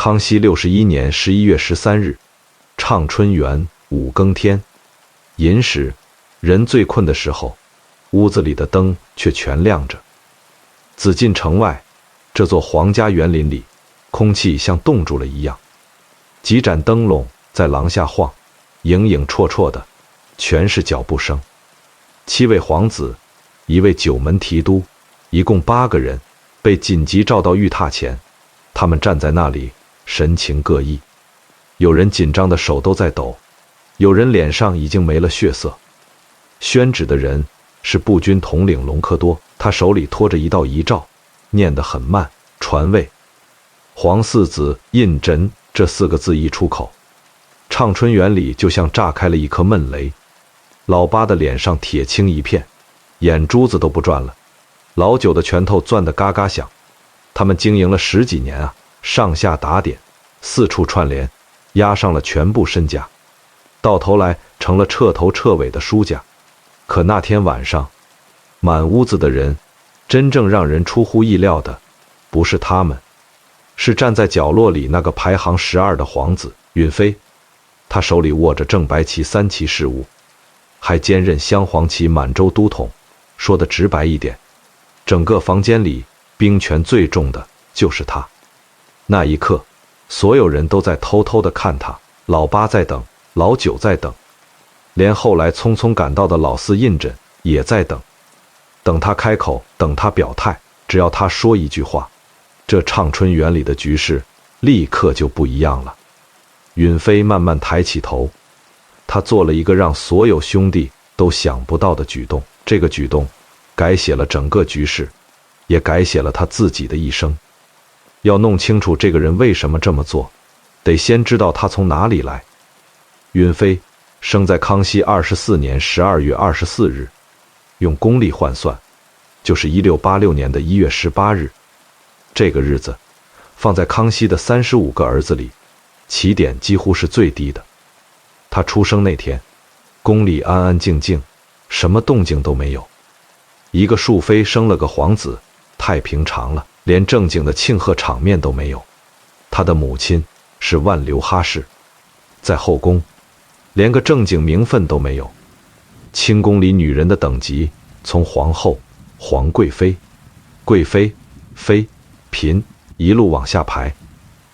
康熙61年11月13日，畅春园5更天，寅时，人最困的时候，屋子里的灯却全亮着。紫禁城外，这座皇家园林里，空气像冻住了一样。几盏灯笼在廊下晃，影影绰绰的，全是脚步声。7位皇子，1位九门提督，一共8个人，被紧急召到御榻前。他们站在那里，神情各异，有人紧张的手都在抖，有人脸上已经没了血色。宣旨的人是步军统领隆科多，他手里托着一道遗诏，念得很慢。传位，皇四子胤禛这4个字一出口，畅春园里就像炸开了一颗闷雷。老八的脸上铁青一片，眼珠子都不转了。老九的拳头攥得嘎嘎响。他们经营了10几年啊，上下打点，四处串联，押上了全部身家，到头来成了彻头彻尾的输家。可那天晚上，满屋子的人，真正让人出乎意料的，不是他们，是站在角落里那个排行12的皇子允妃。他手里握着正白旗3旗事务，还兼任镶黄旗满洲都统。说得直白一点，整个房间里兵权最重的就是他。那一刻，所有人都在偷偷地看他。老八在等，老九在等，连后来匆匆赶到的老四胤禛也在等。等他开口，等他表态，只要他说一句话，这畅春园里的局势立刻就不一样了。允妃慢慢抬起头，他做了一个让所有兄弟都想不到的举动。这个举动改写了整个局势，也改写了他自己的一生。要弄清楚这个人为什么这么做，得先知道他从哪里来。允妃生在康熙24年12月24日，用公历换算，就是1686年的1月18日。这个日子放在康熙的35个儿子里，起点几乎是最低的。他出生那天，宫里安安静静，什么动静都没有。一个庶妃生了个皇子，太平常了，连正经的庆贺场面都没有。他的母亲是万流哈氏，在后宫连个正经名分都没有。清宫里女人的等级从皇后、皇贵妃、贵妃、妃、嫔一路往下排，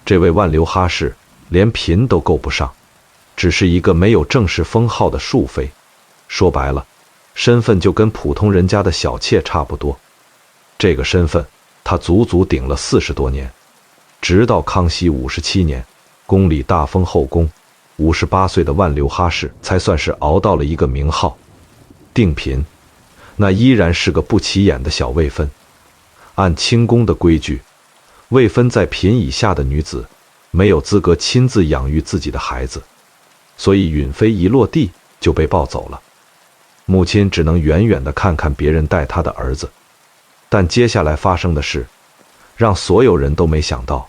这位万流哈氏连嫔都够不上，只是一个没有正式封号的庶妃。说白了，身份就跟普通人家的小妾差不多。这个身份他足足顶了40多年，直到康熙57年，宫里大封后宫，58岁的万流哈氏才算是熬到了一个名号。定嫔，那依然是个不起眼的小位分。按清宫的规矩，位分在嫔以下的女子没有资格亲自养育自己的孩子，所以允妃一落地就被抱走了。母亲只能远远地看看别人带她的儿子。但接下来发生的事让所有人都没想到，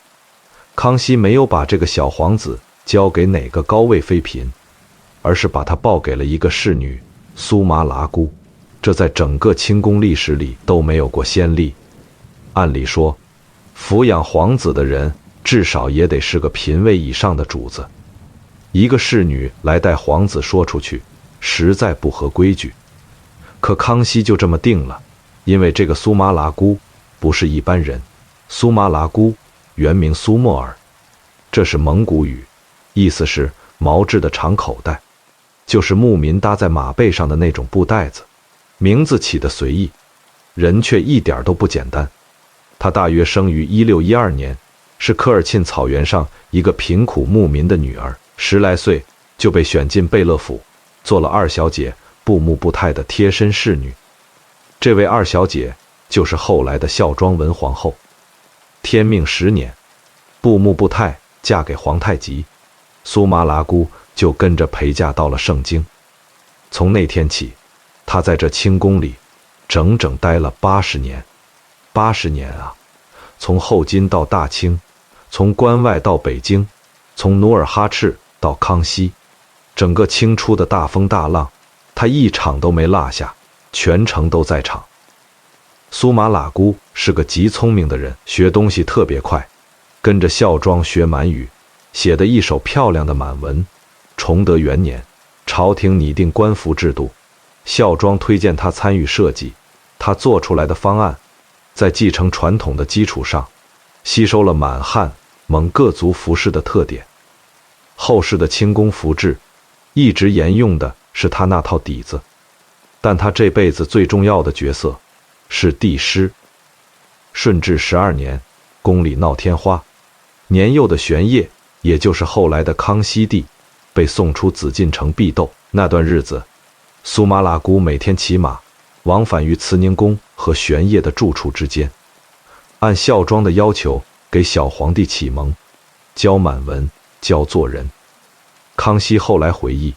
康熙没有把这个小皇子交给哪个高位妃嫔，而是把他抱给了一个侍女苏麻剌姑。这在整个清宫历史里都没有过先例。按理说，抚养皇子的人至少也得是个嫔位以上的主子，一个侍女来带皇子说出去，实在不合规矩。可康熙就这么定了，因为这个苏麻剌姑不是一般人。苏麻剌姑原名苏沫尔，这是蒙古语，意思是毛制的长口袋，就是牧民搭在马背上的那种布袋子。名字起得随意，人却一点都不简单。她大约生于1612年，是科尔沁草原上一个贫苦牧民的女儿，10来岁就被选进贝勒府，做了2小姐布木布泰的贴身侍女。这位2小姐就是后来的孝庄文皇后。天命10年，布木布泰嫁给皇太极，苏麻剌姑就跟着陪嫁到了盛京。从那天起，她在这清宫里整整待了80年。80年啊，从后金到大清，从关外到北京，从努尔哈赤到康熙，整个清初的大风大浪，她一场都没落下，全程都在场。苏麻剌姑是个极聪明的人，学东西特别快，跟着孝庄学满语，写的一手漂亮的满文。崇德元年，朝廷拟定官服制度，孝庄推荐他参与设计。他做出来的方案，在继承传统的基础上，吸收了满汉蒙各族服饰的特点。后世的清宫服制一直沿用的是他那套底子，但他这辈子最重要的角色是帝师。顺治12年，宫里闹天花，年幼的玄烨，也就是后来的康熙帝，被送出紫禁城避斗。那段日子，苏麻拉姑每天骑马往返于慈宁宫和玄烨的住处之间，按孝庄的要求给小皇帝启蒙，教满文，教做人。康熙后来回忆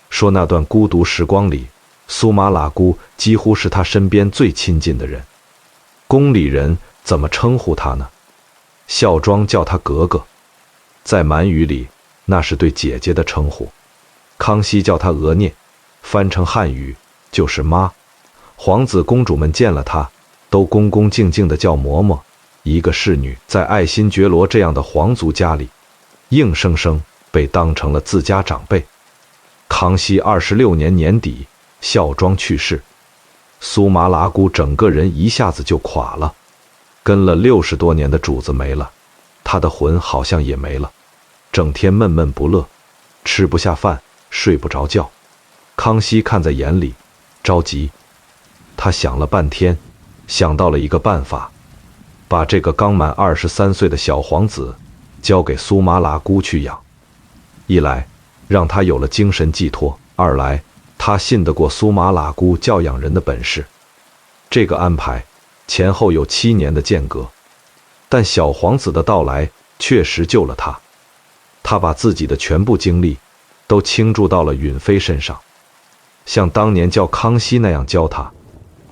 说，那段孤独时光里，苏麻拉姑几乎是他身边最亲近的人。宫里人怎么称呼他呢？孝庄叫他格格，在满语里那是对姐姐的称呼。康熙叫他额念，翻成汉语就是妈。皇子公主们见了他，都恭恭敬敬地叫嬷嬷。一个侍女在爱新觉罗这样的皇族家里，硬生生被当成了自家长辈。康熙26年年底，孝庄去世，苏麻拉姑整个人一下子就垮了。跟了60多年的主子没了，她的魂好像也没了，整天闷闷不乐，吃不下饭，睡不着觉。康熙看在眼里，着急。他想了半天，想到了一个办法，把这个刚满23岁的小皇子交给苏麻拉姑去养。一来让他有了精神寄托，二来他信得过苏麻拉姑教养人的本事。这个安排前后有7年的间隔，但小皇子的到来确实救了他。他把自己的全部精力都倾注到了允妃身上，像当年教康熙那样教他，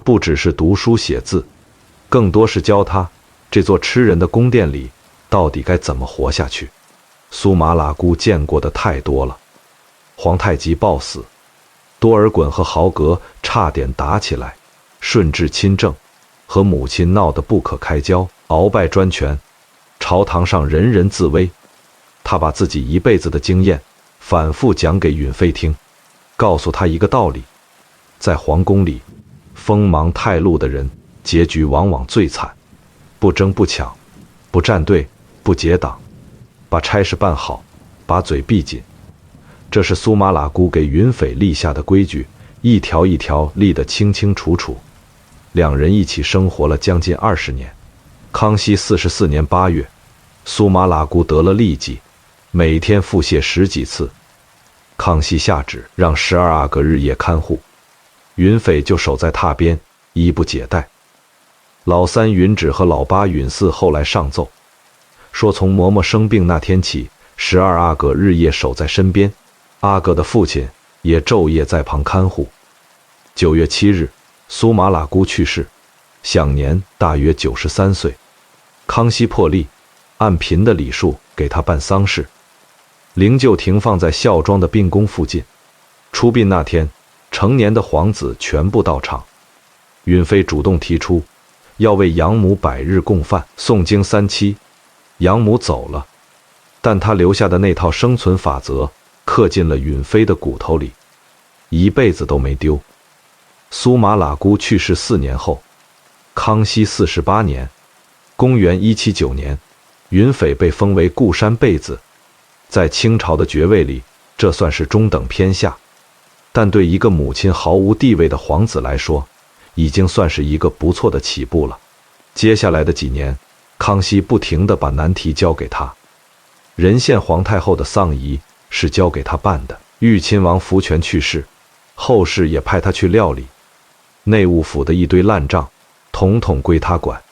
不只是读书写字，更多是教他这座吃人的宫殿里到底该怎么活下去。苏麻拉姑见过的太多了，皇太极暴死，多尔衮和豪格差点打起来，顺治亲政，和母亲闹得不可开交，鳌拜专权，朝堂上人人自危。他把自己一辈子的经验反复讲给允妃听，告诉她一个道理：在皇宫里，锋芒太露的人结局往往最惨，不争不抢，不站队，不结党，把差事办好，把嘴闭紧。这是苏麻拉姑给允妃立下的规矩，一条一条立得清清楚楚。两人一起生活了将近20年。康熙44年8月，苏麻拉姑得了痢疾，每天腹泻10几次。康熙下旨让12阿哥日夜看护，允妃就守在榻边，衣不解带。老三允旨和老八允嗣后来上奏，说从嬷嬷生病那天起，12阿哥日夜守在身边，阿哥的父亲也昼夜在旁看护。9月7日，苏麻拉姑去世，享年大约93岁。康熙破例，按嫔的礼数给他办丧事，灵柩停放在孝庄的病宫附近。出殡那天，成年的皇子全部到场。允妃主动提出要为养母百日供饭，诵经3期。养母走了，但她留下的那套生存法则刻进了允妃的骨头里，一辈子都没丢。苏麻拉姑去世4年后，康熙48年，公元179年，允妃被封为固山贝子，在清朝的爵位里，这算是中等偏下，但对一个母亲毫无地位的皇子来说，已经算是一个不错的起步了。接下来的几年，康熙不停地把难题交给他。仁献皇太后的丧仪是交给他办的，裕亲王福全去世，后事也派他去料理。内务府的一堆烂账，统统归他管，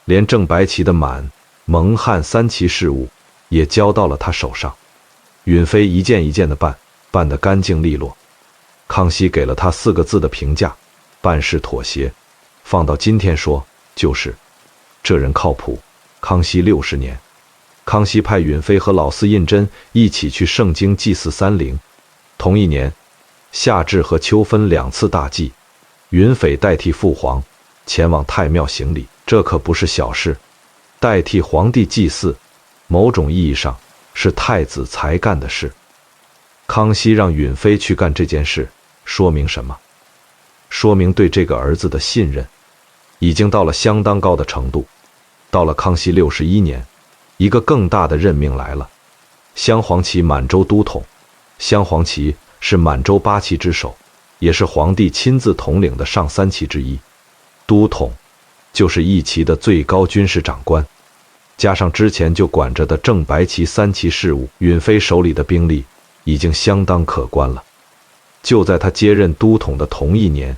连正白旗的满、蒙、汉3旗事务也交到了他手上。允妃一件一件的办，办得干净利落。康熙给了他4个字的评价：办事妥协。放到今天说，就是这人靠谱。康熙60年，康熙派允妃和老四胤禛一起去盛京祭祀三陵。同一年，夏至和秋分2次大祭，允妃代替父皇前往太庙行礼，这可不是小事。代替皇帝祭祀某种意义上是太子才干的事。康熙让允妃去干这件事，说明什么？说明对这个儿子的信任已经到了相当高的程度。到了康熙61年，一个更大的任命来了，镶黄旗满洲都统。镶黄旗是满洲8旗之首，也是皇帝亲自统领的上3旗之一。都统就是一旗的最高军事长官，加上之前就管着的正白旗3旗事务，允妃手里的兵力已经相当可观了。就在他接任都统的同一年，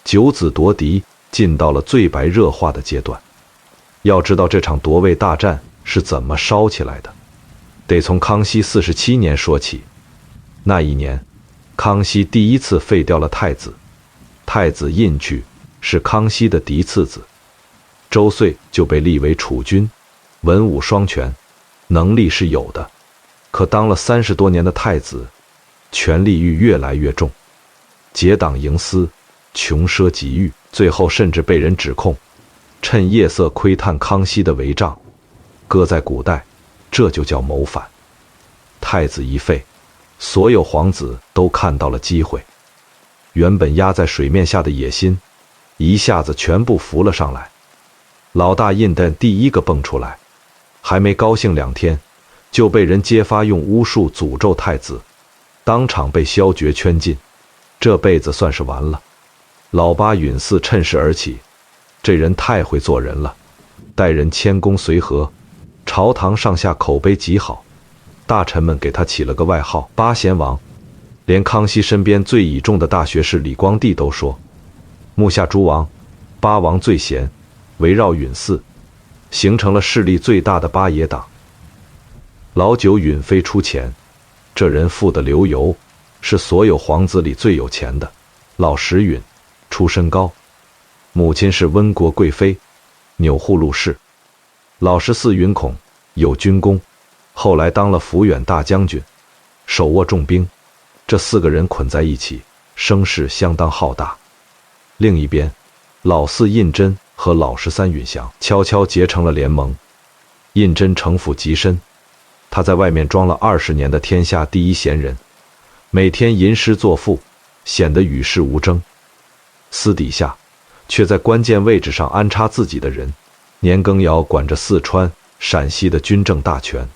九子夺嫡进到了最白热化的阶段。要知道这场夺位大战是怎么烧起来的，得从康熙47年说起。那一年，康熙第一次废掉了太子，太子胤禩是康熙的嫡次子，周遂就被立为储君，文武双全，能力是有的。可当了30多年的太子，权力欲越来越重，结党营私，穷奢极欲，最后甚至被人指控趁夜色窥探康熙的违账。搁在古代，这就叫谋反。太子一废，所有皇子都看到了机会，原本压在水面下的野心一下子全部浮了上来。老大胤禛第一个蹦出来，还没高兴2天，就被人揭发用巫术诅咒太子，当场被削爵圈禁，这辈子算是完了。老八允嗣趁势而起，这人太会做人了，待人谦恭随和，朝堂上下口碑极好，大臣们给他起了个外号“八贤王”。连康熙身边最倚重的大学士李光地都说，目下诸王，8王最贤，围绕允嗣，形成了势力最大的八爷党。老九允妃出钱，这人富得流油，是所有皇子里最有钱的。老十允出身高，母亲是温国贵妃，钮祜禄氏。老14允孔有军功，后来当了抚远大将军，手握重兵。这4个人捆在一起，声势相当浩大。另一边，老4胤禛和老13允祥悄悄结成了联盟。胤禛城府极深，他在外面装了20年的天下第一贤人，每天吟诗作赋，显得与世无争。私底下却在关键位置上安插自己的人。年羹尧管着四川、陕西的军政大权，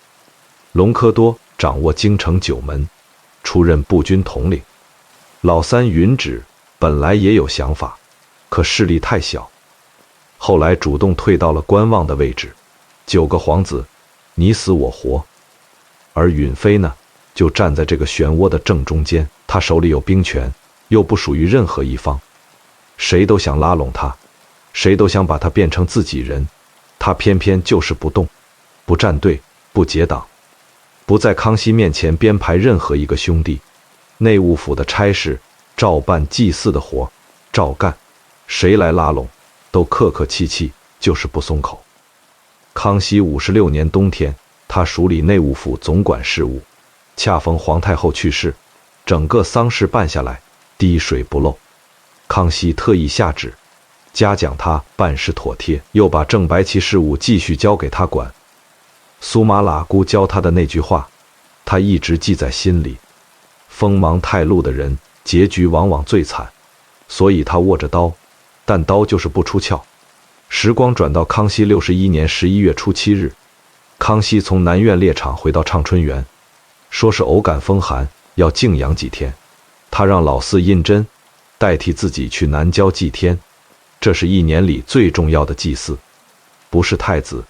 隆科多掌握京城9门，出任步军统领。老3允祉本来也有想法，可势力太小，后来主动退到了观望的位置。9个皇子，你死我活。而允妃呢，就站在这个漩涡的正中间，她手里有兵权，又不属于任何一方，谁都想拉拢她，谁都想把她变成自己人，她偏偏就是不动，不站队，不结党，不在康熙面前编排任何一个兄弟。内务府的差事照办，祭祀的活照干，谁来拉拢都客客气气，就是不松口。康熙56年冬天，他署理内务府总管事务，恰逢皇太后去世，整个丧事办下来滴水不漏。康熙特意下旨嘉奖他办事妥帖，又把正白旗事务继续交给他管。苏玛喇姑教他的那句话，他一直记在心里：锋芒太露的人结局往往最惨。所以他握着刀，但刀就是不出鞘。时光转到康熙61年11月初7日，康熙从南苑猎场回到畅春园，说是偶感风寒，要静养几天。他让老4胤禛代替自己去南郊祭天，这是1年里最重要的祭祀，不是太子，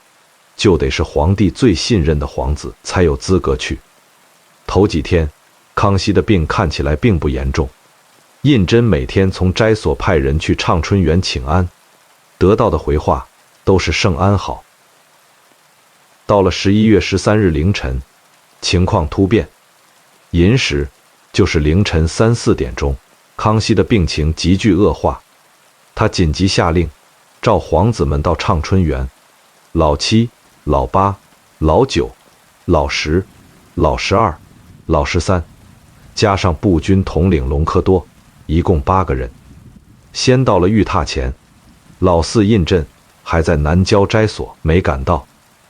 就得是皇帝最信任的皇子才有资格去。头几天，康熙的病看起来并不严重，胤禛每天从斋所派人去畅春园请安，得到的回话都是圣安好。到了11月13日凌晨，情况突变，寅时就是凌晨3、4点钟，康熙的病情急剧恶化，他紧急下令召皇子们到畅春园，老7、老8、老9、老10、老12、老13，加上步军统领隆科多，一共8个人。先到了御榻前，老4胤禛还在南郊斋所没赶到，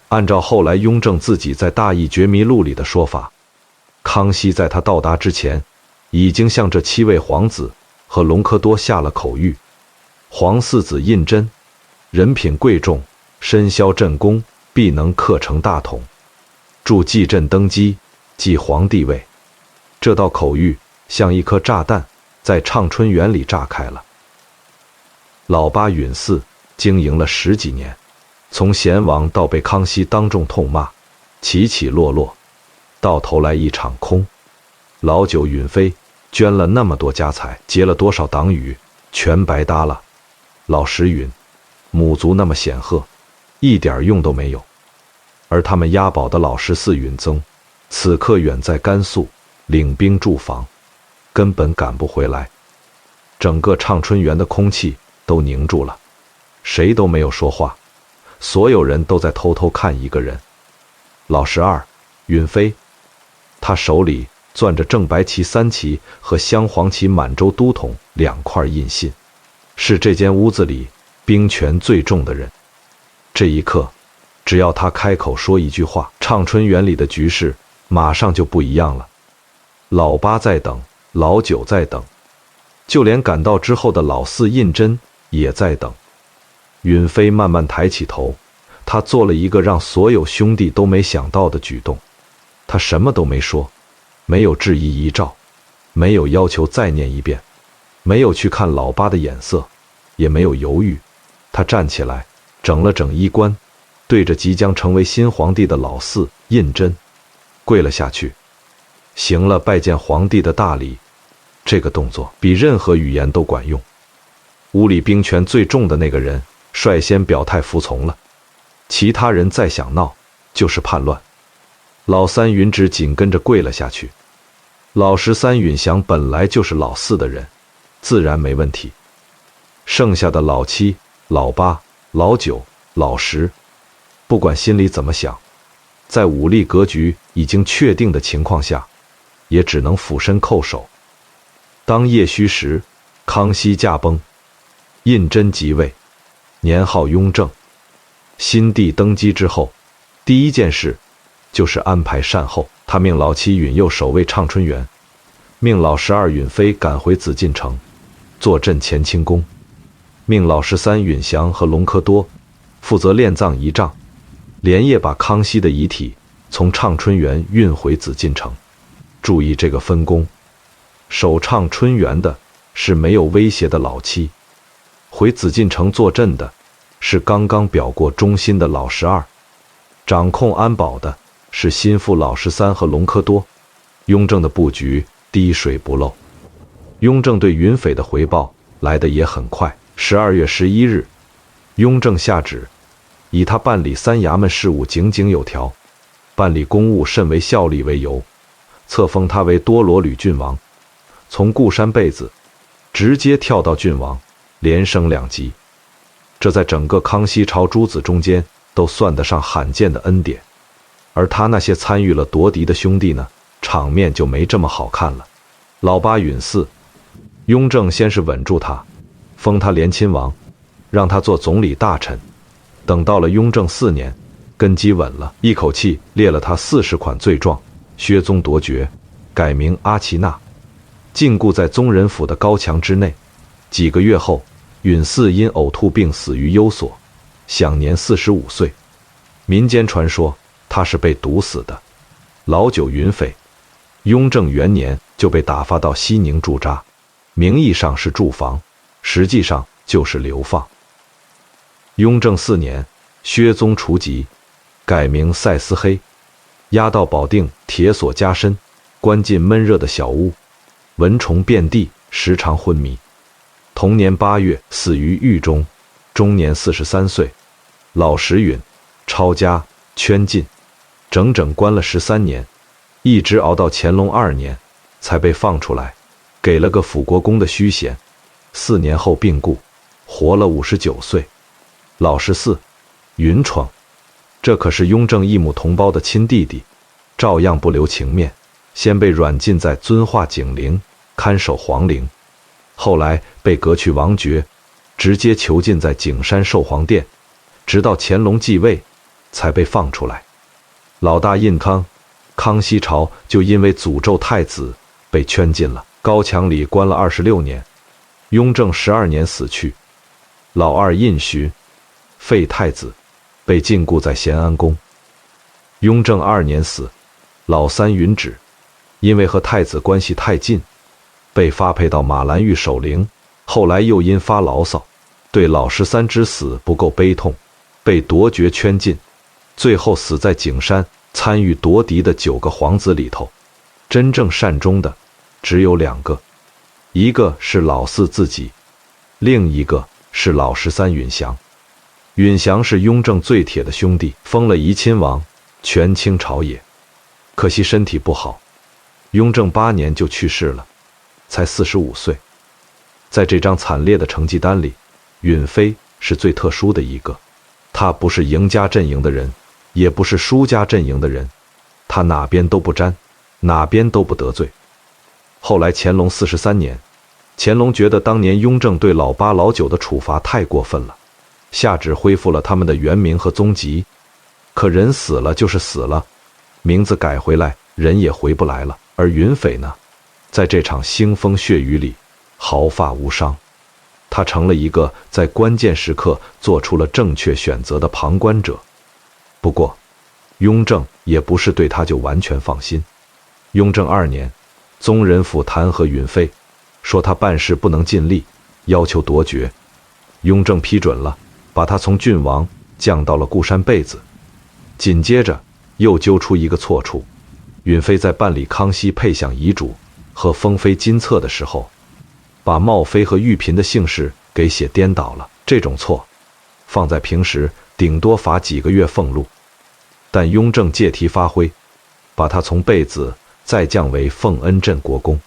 按照后来雍正自己在《大义觉迷录》里的说法，康熙在他到达之前，已经向这7位皇子和隆科多下了口谕：皇四子胤禛，人品贵重，身消朕功，必能克成大统。祝继朕登基，继皇帝位。这道口谕像一颗炸弹，在畅春园里炸开了。老八允嗣经营了10几年，从贤王到被康熙当众痛骂，起起落落，到头来一场空。老九允妃捐了那么多家财，结了多少党羽，全白搭了。老十允母族那么显赫，一点用都没有。而他们押宝的老14允宗，此刻远在甘肃领兵驻防，根本赶不回来。整个畅春园的空气都凝住了，谁都没有说话，所有人都在偷偷看一个人。老12允妃，他手里攥着正白旗3旗和镶黄旗满洲都统2块印信，是这间屋子里兵权最重的人。这一刻，只要他开口说一句话，畅春园里的局势马上就不一样了。老八在等，老九在等，就连赶到之后的老4胤禛也在等。允妃慢慢抬起头，她做了一个让所有兄弟都没想到的举动。她什么都没说，没有质疑遗诏，没有要求再念一遍，没有去看老八的眼色，也没有犹豫。她站起来，整了整衣冠，对着即将成为新皇帝的老4胤禛跪了下去，行了拜见皇帝的大礼。这个动作比任何语言都管用。屋里兵权最重的那个人率先表态服从了，其他人再想闹就是叛乱。老3允旨紧跟着跪了下去。老13允祥本来就是老4的人，自然没问题。剩下的老7、老8、老9、老10，不管心里怎么想，在武力格局已经确定的情况下，也只能俯身叩首。当夜戌时，康熙驾崩，胤禛即位，年号雍正。新帝登基之后，第一件事就是安排善后。他命老7允佑守卫畅春园，命老12允妃赶回紫禁城，坐镇乾清宫，命老13允祥和隆科多负责殓葬仪仗，连夜把康熙的遗体从畅春园运回紫禁城。注意这个分工，守畅春园的是没有威胁的老7，回紫禁城坐镇的是刚刚表过忠心的老12，掌控安保的是心腹老13和隆科多。雍正的布局滴水不漏。雍正对允匪的回报来得也很快。12月11日，雍正下旨，以他办理3衙门事务井井有条，办理公务甚为效力为由，册封他为多罗吕郡王，从固山贝子直接跳到郡王，连升2级。这在整个康熙朝诸子中间都算得上罕见的恩典。而他那些参与了夺嫡的兄弟呢，场面就没这么好看了。老8允嗣，雍正先是稳住他，封他连亲王，让他做总理大臣。等到了雍正4年，根基稳了，一口气列了他40款罪状，削宗夺爵，改名阿奇那，禁锢在宗人府的高墙之内。几个月后，允嗣因呕吐病死于幽所，享年45岁。民间传说他是被毒死的。老9允匪，雍正元年就被打发到西宁驻扎，名义上是驻防，实际上就是流放。雍正4年，削宗除籍，改名赛思黑，押到保定铁锁加身，关进闷热的小屋，蚊虫遍地，时常昏迷。同年8月死于狱中，终年43岁。老10允抄家圈禁，整整关了13年，一直熬到乾隆2年才被放出来，给了个辅国公的虚衔。4年后病故，活了59岁。老14允闯，这可是雍正异母同胞的亲弟弟，照样不留情面，先被软禁在遵化景陵看守皇陵，后来被革去王爵，直接囚禁在景山寿皇殿，直到乾隆继位，才被放出来。老大胤康，康熙朝就因为诅咒太子被圈禁了，高墙里关了26年。雍正12年死去。老二胤煦，废太子，被禁锢在咸安宫。雍正2年死。老三允旨，因为和太子关系太近，被发配到马兰峪守陵，后来又因发牢骚，对老13之死不够悲痛，被夺爵圈禁，最后死在景山。参与夺嫡的9个皇子里头，真正善终的只有2个，一个是老4自己，另一个是老13允祥。允祥是雍正最铁的兄弟，封了怡亲王，权倾朝野。可惜身体不好，雍正8年就去世了，才45岁。在这张惨烈的成绩单里，允妃是最特殊的一个。她不是赢家阵营的人，也不是输家阵营的人，她哪边都不沾，哪边都不得罪。后来乾隆43年，乾隆觉得当年雍正对老8、老9的处罚太过分了，下旨恢复了他们的原名和宗籍。可人死了就是死了，名字改回来，人也回不来了。而允妃呢，在这场腥风血雨里毫发无伤，他成了一个在关键时刻做出了正确选择的旁观者。不过，雍正也不是对他就完全放心。雍正2年，宗人府弹劾允妃，说他办事不能尽力，要求夺爵。雍正批准了，把他从郡王降到了固山贝子。紧接着又揪出一个错处，允妃在办理康熙配享遗嘱和封妃金册的时候，把茂妃和裕嫔的姓氏给写颠倒了。这种错放在平时顶多罚几个月俸禄，但雍正借题发挥，把他从贝子再降为奉恩镇国公，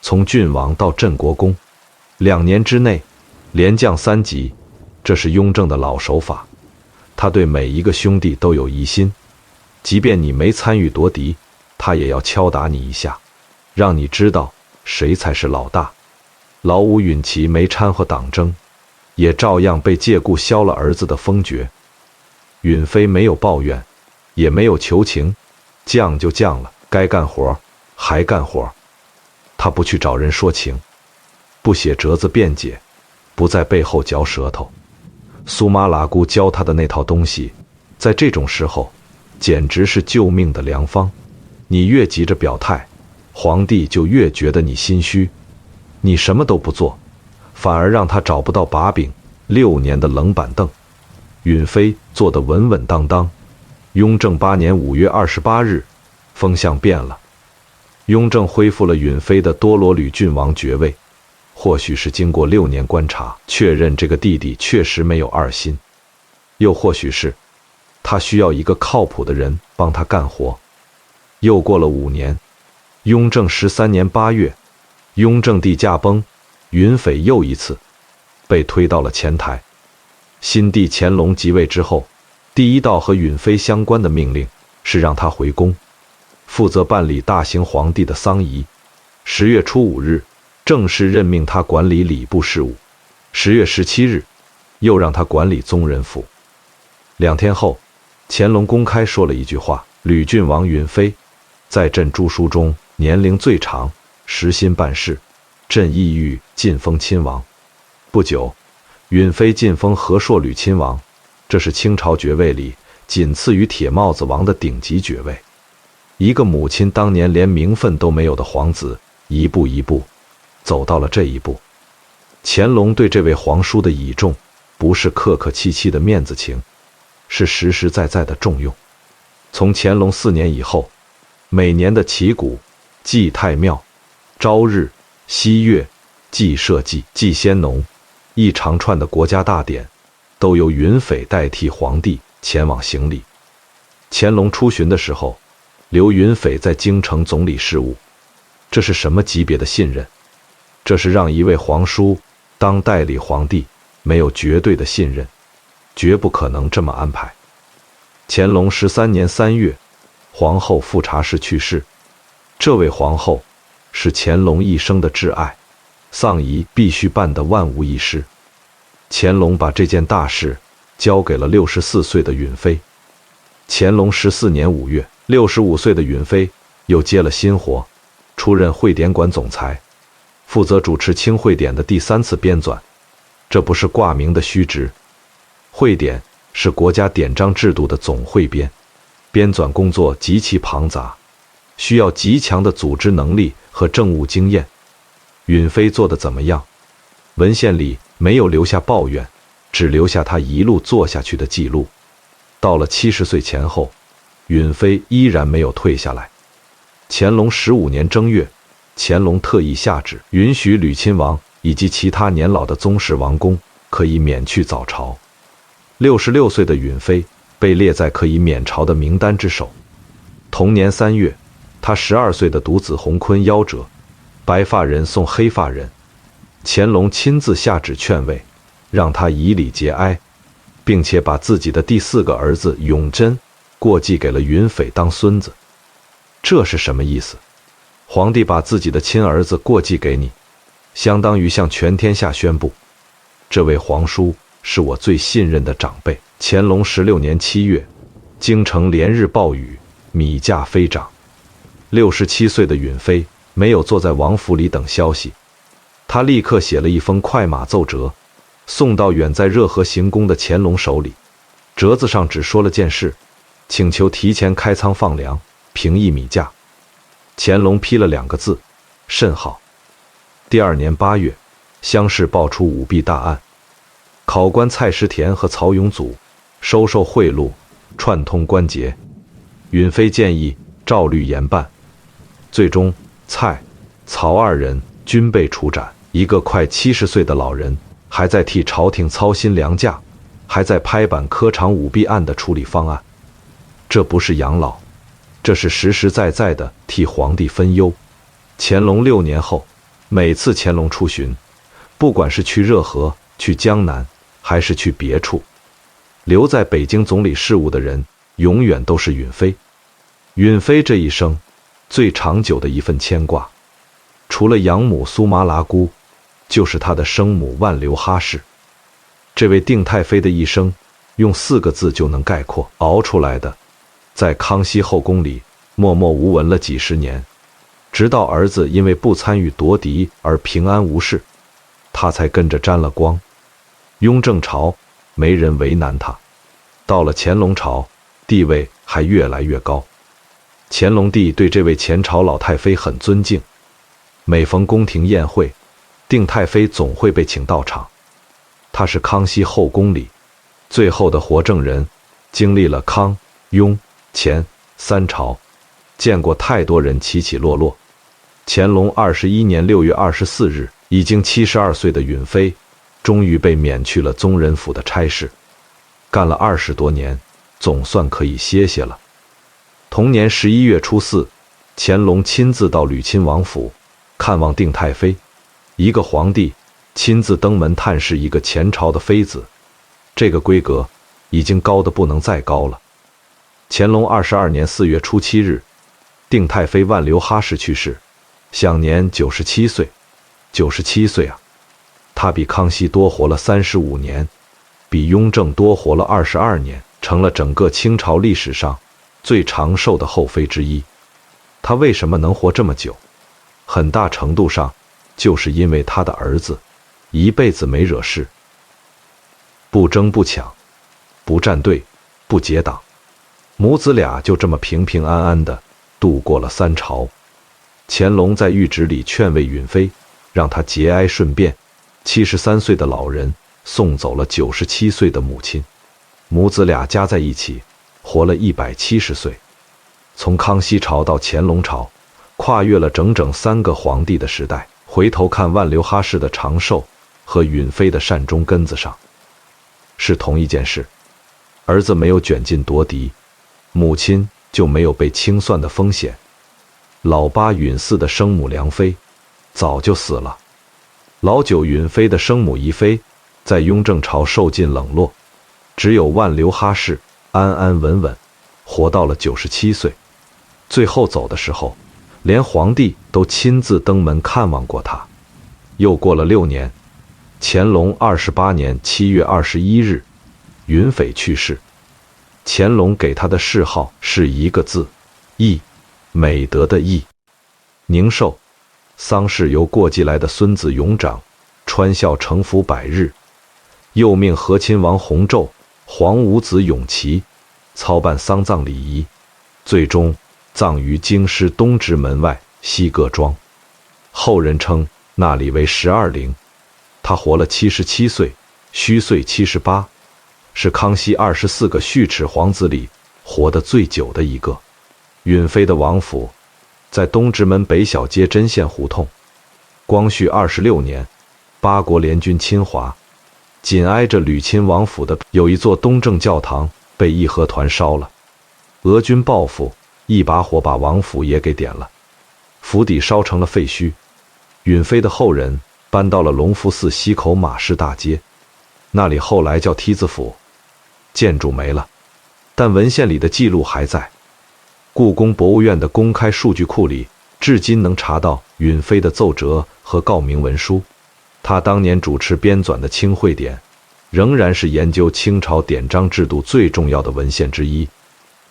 从郡王到镇国公，2年之内连降3级。这是雍正的老手法，他对每一个兄弟都有疑心，即便你没参与夺嫡，他也要敲打你一下，让你知道谁才是老大。老5允琪没掺和党争，也照样被借故削了儿子的封爵。允妃没有抱怨，也没有求情，降就降了，该干活还干活。他不去找人说情，不写折子辩解，不在背后嚼舌头。苏妈拉姑教他的那套东西，在这种时候简直是救命的良方。你越急着表态，皇帝就越觉得你心虚，你什么都不做，反而让他找不到把柄。6年的冷板凳，允妃坐得稳稳当当。雍正8年5月28日，风向变了，雍正恢复了允妃的多罗吕郡王爵位。或许是经过6年观察，确认这个弟弟确实没有二心，又或许是他需要一个靠谱的人帮他干活。又过了5年，雍正13年8月，雍正帝驾崩，允妃又一次被推到了前台。新帝乾隆即位之后，第一道和允妃相关的命令是让他回宫，负责办理大行皇帝的丧仪。10月初5日，正式任命他管理礼部事务。10月17日，又让他管理宗人府。2天后，乾隆公开说了一句话：吕郡王允妃在朕诸书中年龄最长，实心办事，朕意欲晋封亲王。不久，允妃晋封和硕吕亲王，这是清朝爵位里仅次于铁帽子王的顶级爵位。一个母亲当年连名分都没有的皇子，一步一步走到了这一步。乾隆对这位皇叔的倚重，不是客客气气的面子情，是实实在在的重用。从乾隆4年以后，每年的祈谷、祭太庙、朝日、夕月、祭社稷、祭先农，一长串的国家大典，都由允妃代替皇帝前往行礼。乾隆出巡的时候，留允妃在京城总理事务，这是什么级别的信任？这是让一位皇叔当代理皇帝，没有绝对的信任，绝不可能这么安排。乾隆13年3月，皇后富察氏去世。这位皇后是乾隆一生的挚爱，丧仪必须办得万无一失。乾隆把这件大事交给了64岁的允妃。乾隆14年5月，65岁的允妃又接了新活，出任会典馆总裁，负责主持清会典的第3次编纂。这不是挂名的虚职，会典是国家典章制度的总汇编，编纂工作极其庞杂，需要极强的组织能力和政务经验。允妃做得怎么样？文献里没有留下抱怨，只留下她一路做下去的记录。到了70岁前后，允妃依然没有退下来。乾隆15年正月，乾隆特意下旨，允许吕亲王以及其他年老的宗室王公可以免去早朝。66岁的允妃被列在可以免朝的名单之首。同年3月，她12岁的独子弘坤夭折，白发人送黑发人，乾隆亲自下旨劝慰，让他以礼节哀，并且把自己的第4个儿子永贞过继给了允妃当孙子。这是什么意思？皇帝把自己的亲儿子过继给你，相当于向全天下宣布，这位皇叔是我最信任的长辈。乾隆16年7月，京城连日暴雨，米价飞涨。67岁的允妃没有坐在王府里等消息，她立刻写了一封快马奏折，送到远在热河行宫的乾隆手里。折子上只说了件事，请求提前开仓放粮，平抑米价。乾隆批了2个字：甚好。第2年8月，乡试爆出舞弊大案，考官蔡石田和曹永祖收受贿赂，串通关节。允妃建议照律严办，最终蔡、曹2人均被处斩。一个快70岁的老人还在替朝廷操心粮价，还在拍板科场舞弊案的处理方案。这不是养老，这是实实在在的替皇帝分忧。乾隆6年后，每次乾隆出巡，不管是去热河、去江南，还是去别处，留在北京总理事务的人永远都是允妃。允妃这一生最长久的一份牵挂，除了养母苏麻拉姑，就是她的生母万留哈氏。这位定太妃的一生用4个字就能概括，熬出来的。在康熙后宫里默默无闻了几十年，直到儿子因为不参与夺嫡而平安无事，他才跟着沾了光。雍正朝没人为难他，到了乾隆朝，地位还越来越高。乾隆帝对这位前朝老太妃很尊敬，每逢宫廷宴会，定太妃总会被请到场。她是康熙后宫里最后的活证人，经历了康、雍、乾3朝，见过太多人起起落落。乾隆21年6月24日，已经72岁的允妃终于被免去了宗人府的差事，干了20多年，总算可以歇歇了。同年11月初4，乾隆亲自到吕亲王府看望定太妃。一个皇帝亲自登门探视一个前朝的妃子，这个规格已经高得不能再高了。乾隆22年4月初7日，定太妃万留哈氏去世，享年97岁。97岁啊！她比康熙多活了35年，比雍正多活了22年，成了整个清朝历史上最长寿的后妃之一。她为什么能活这么久？很大程度上就是因为她的儿子一辈子没惹事，不争不抢，不站队，不结党，母子俩就这么平平安安地度过了3朝。乾隆在谕旨里劝慰允妃，让她节哀顺变。73岁的老人送走了97岁的母亲，母子俩加在一起活了170岁。从康熙朝到乾隆朝，跨越了整整3个皇帝的时代。回头看万留哈氏的长寿和允妃的善终根子上，是同一件事。儿子没有卷进夺嫡，母亲就没有被清算的风险。老8允嗣的生母梁妃早就死了，老9允妃的生母宜妃在雍正朝受尽冷落，只有万留哈氏安安稳稳活到了97岁。最后走的时候，连皇帝都亲自登门看望过他。又过了6年，乾隆28年7月21日，允妃去世。乾隆给他的谥号是一个字，义，美德的义。宁寿，丧事由过继来的孙子永长穿孝承服100日，又命和亲王弘昼、皇五子永琪操办丧葬礼仪，最终葬于京师东直门外西各庄。后人称那里为12陵。他活了77岁，虚岁78，是康熙24个续齿皇子里活得最久的一个。允妃的王府在东直门北小街针线胡同。光绪26年，八国联军侵华，紧挨着吕亲王府的有一座东正教堂被义和团烧了，俄军报复，一把火把王府也给点了，府邸烧成了废墟。允妃的后人搬到了隆福寺西口马市大街，那里后来叫梯子府，建筑没了，但文献里的记录还在。故宫博物院的公开数据库里，至今能查到允妃的奏折和告明文书。她当年主持编纂的《清会典》，仍然是研究清朝典章制度最重要的文献之一。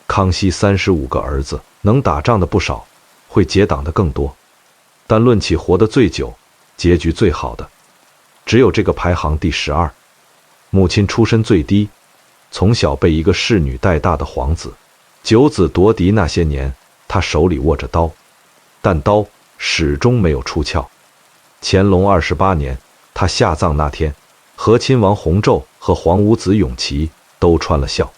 康熙35个儿子，能打仗的不少，会结党的更多，但论起活得最久、结局最好的，只有这个排行第12。母亲出身最低，从小被一个侍女带大的皇子。九子夺嫡那些年，他手里握着刀，但刀始终没有出鞘。乾隆28年，他下葬那天，和亲王弘昼和皇五子永琪都穿了孝。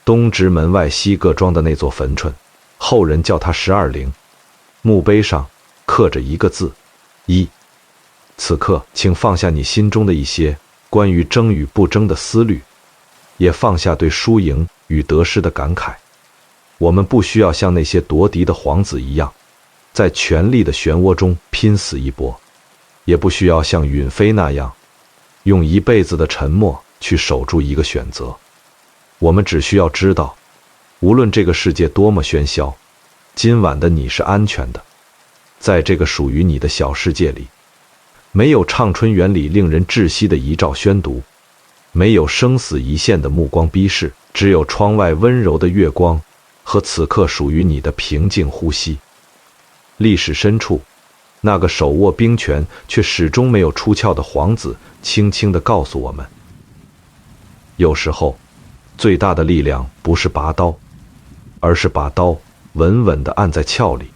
东直门外西各庄的那座坟촌，后人叫它12陵，墓碑上刻着一个字，义。此刻，请放下你心中的一些关于争与不争的思虑，也放下对输赢与得失的感慨。我们不需要像那些夺嫡的皇子一样，在权力的漩涡中拼死一搏，也不需要像允妃那样，用一辈子的沉默去守住一个选择。我们只需要知道，无论这个世界多么喧嚣，今晚的你是安全的。在这个属于你的小世界里，没有畅春园里令人窒息的遗照宣读，没有生死一线的目光逼视，只有窗外温柔的月光和此刻属于你的平静呼吸。历史深处，那个手握兵权却始终没有出鞘的皇子，轻轻地告诉我们：有时候，最大的力量不是拔刀，而是把刀稳稳地按在鞘里。